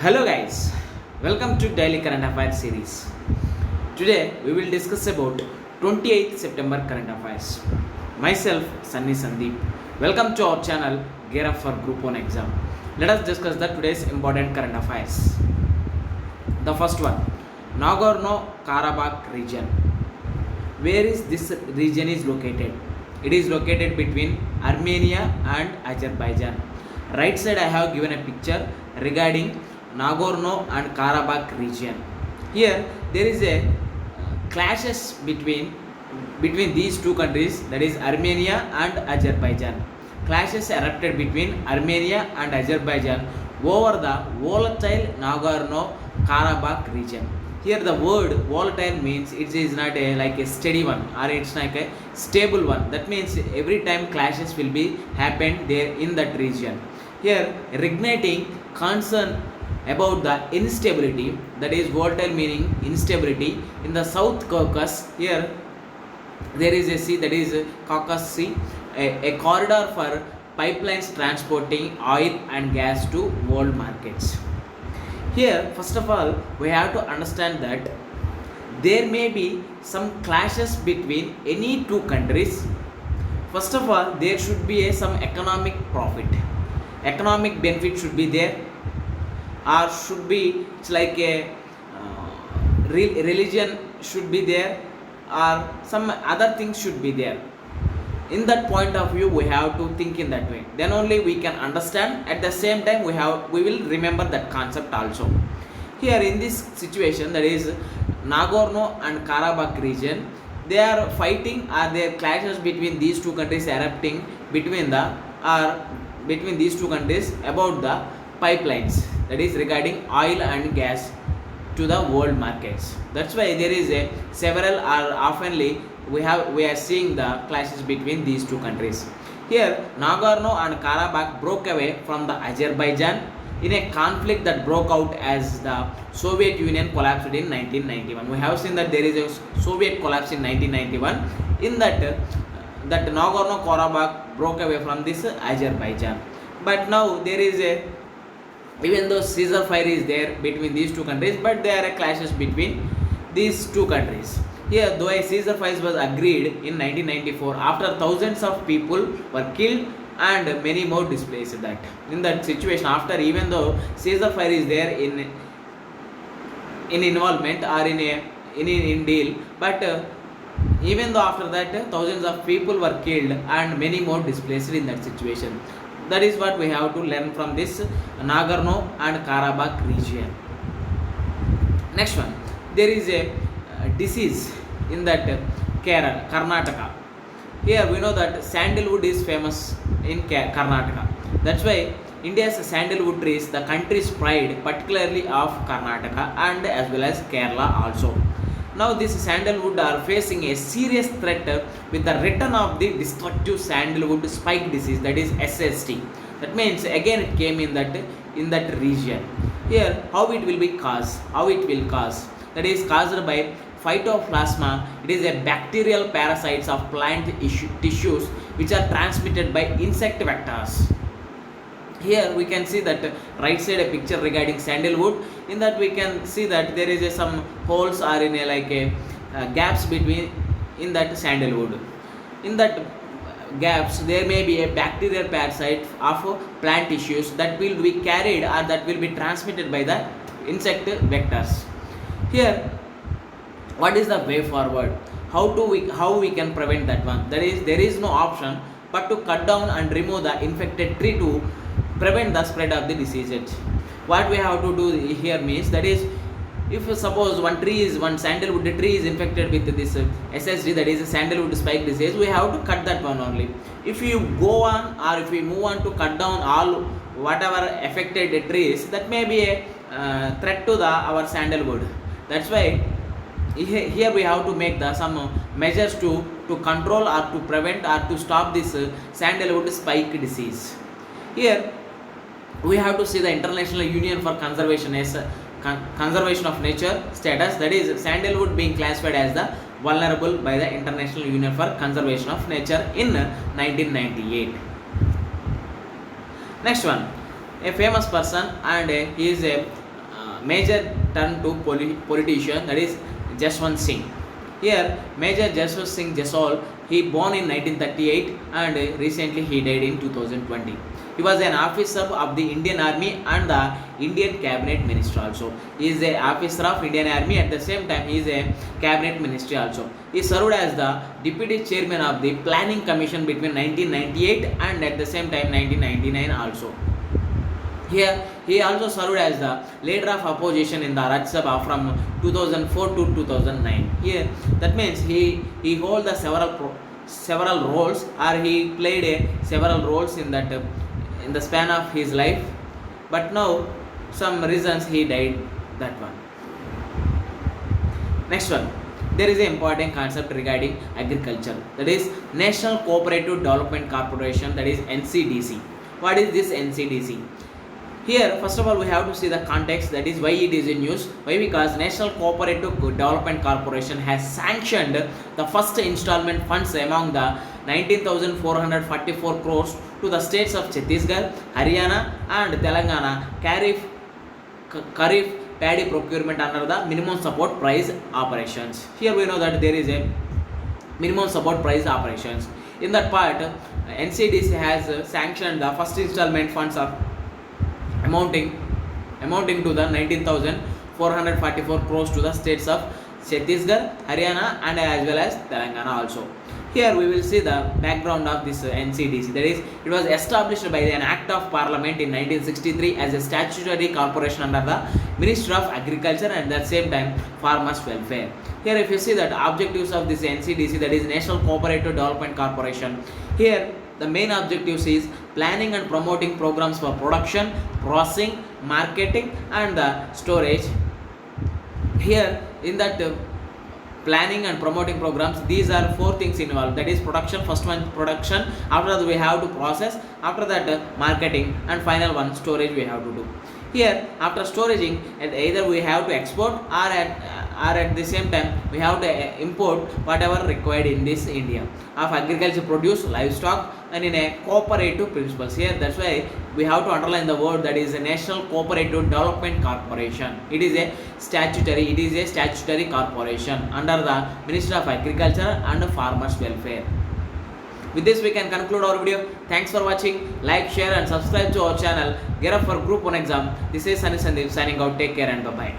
Hello guys, welcome to Daily Current Affairs series. Today we will discuss about 28th September current affairs. Myself Sunny Sandeep. Welcome to our channel Gear Up for Group 1 exam. Let us discuss the today's important current affairs. The first one, Nagorno-Karabakh region. Where is this region is located? It is located between Armenia and Azerbaijan. Right side I have given a picture regarding Nagorno and Karabakh region. Here there is a clashes between these two countries, that is Armenia and Azerbaijan. Clashes erupted between Armenia and Azerbaijan over the volatile Nagorno Karabakh region. Here the word volatile means it is not like a steady one, or it's like a stable one. That means every time clashes will be happened there in that region. Here igniting concern about the instability, that is volatile meaning instability, in the South Caucasus. Here there is a sea, that is Caucasus Sea, a corridor for pipelines transporting oil and gas to world markets. Here first of all we have to understand that there may be some clashes between any two countries. First of all, there should be some economic profit, economic benefit should be there, or should be it's like a religion should be there, or some other things should be there. In that point of view we have to think in that way, then only we can understand. At the same time we will remember that concept also. Here in this situation, that is Nagorno and Karabakh region, they are fighting, or there clashes between these two countries erupting between these two countries about the pipelines, that is regarding oil and gas to the world markets. That's why there is a several, or oftenly we are seeing the clashes between these two countries. Here Nagorno and Karabakh broke away from the Azerbaijan in a conflict that broke out as the Soviet Union collapsed in 1991. We have seen that there is a Soviet collapse in 1991. In that Nagorno Karabakh broke away from this Azerbaijan. But now there is a, even though ceasefire is there between these two countries, but there are clashes between these two countries. Here, though a ceasefire was agreed in 1994, after thousands of people were killed and many more displaced. That in that situation, after, even though ceasefire is there in involvement or in deal, but even though after that thousands of people were killed and many more displaced in that situation. That is what we have to learn from this Nagorno and Karabakh region. Next one, there is a disease in that Kerala, Karnataka. Here we know that sandalwood is famous in Karnataka. That's why India's sandalwood trees, the country's pride, particularly of Karnataka and as well as Kerala also. Now this sandalwood are facing a serious threat with the return of the destructive sandalwood spike disease, that is SST. That means again it came in that region. Here how it will cause, that is caused by phytoplasma. It is a bacterial parasites of plant tissues which are transmitted by insect vectors. Here we can see that right side a picture regarding sandalwood. In that we can see that there is some holes are in gaps between in that sandalwood. In that gaps there may be a bacterial parasite of plant tissues that will be carried, or that will be transmitted by the insect vectors. Here what is the way forward? How we can prevent that one? There is no option but to cut down and remove the infected tree to prevent the spread of the diseases. What we have to do here means, that is, if suppose one sandalwood tree is infected with this SSD, that is a sandalwood spike disease, we have to cut that one only. If you go on, or if we move on to cut down all whatever affected trees, that may be a threat to our sandalwood. That's why here we have to make some measures to control or to prevent or to stop this sandalwood spike disease. Here we have to see the International Union for Conservation of Nature status, that is sandalwood being classified as the vulnerable by the International Union for Conservation of Nature in 1998. Next one, a famous person, and he is a major turned to politician, that is Jaswant Singh. Here, Major Jaswant Singh Jaiswal, he born in 1938 and recently he died in 2020. He was an officer of the Indian Army and the Indian Cabinet Minister also. He is a officer of Indian Army, at the same time he is a Cabinet Minister also. He served as the Deputy Chairman of the Planning Commission between 1998 and at the same time 1999 also. Here, he also served as the leader of opposition in the Rajya Sabha from 2004 to 2009. Here, that means he hold the several roles, or he played several roles in that in the span of his life. But now, some reasons he died. That one. Next one. There is an important concept regarding agriculture. That is National Cooperative Development Corporation. That is NCDC. What is this NCDC? Here, first of all, we have to see the context, that is why it is in use. Why? Because National Cooperative Development Corporation has sanctioned the first installment funds among the 19,444 crores to the states of Chhattisgarh, Haryana and Telangana Kharif paddy procurement under the minimum support price operations. Here we know that there is a minimum support price operations. In that part, NCDC has sanctioned the first installment funds of amounting to the 19,444 crores to the states of Chhattisgarh, Haryana and as well as Telangana also. Here we will see the background of this NCDC. That is, it was established by an Act of Parliament in 1963 as a statutory corporation under the Ministry of Agriculture and at the same time Farmers Welfare. Here if you see that objectives of this NCDC, that is National Cooperative Development Corporation, here the main objectives is planning and promoting programs for production, processing, marketing and the storage. Here in that planning and promoting programs, these are four things involved. That is production, first one production, after that we have to process, after that marketing and final one storage we have to do. Here after storing, either we have to export or at the same time we have to import whatever required in this India of agriculture produce, livestock and in a cooperative principles. Here that's why we have to underline the word, that is a National Cooperative Development Corporation. It is a statutory corporation under the Ministry of Agriculture and Farmers Welfare. With this we can conclude our video. Thanks for watching. Like, share and subscribe to our channel. Gear up for Group 1 exam. This is Sunny Sandeep signing out. Take care and bye bye.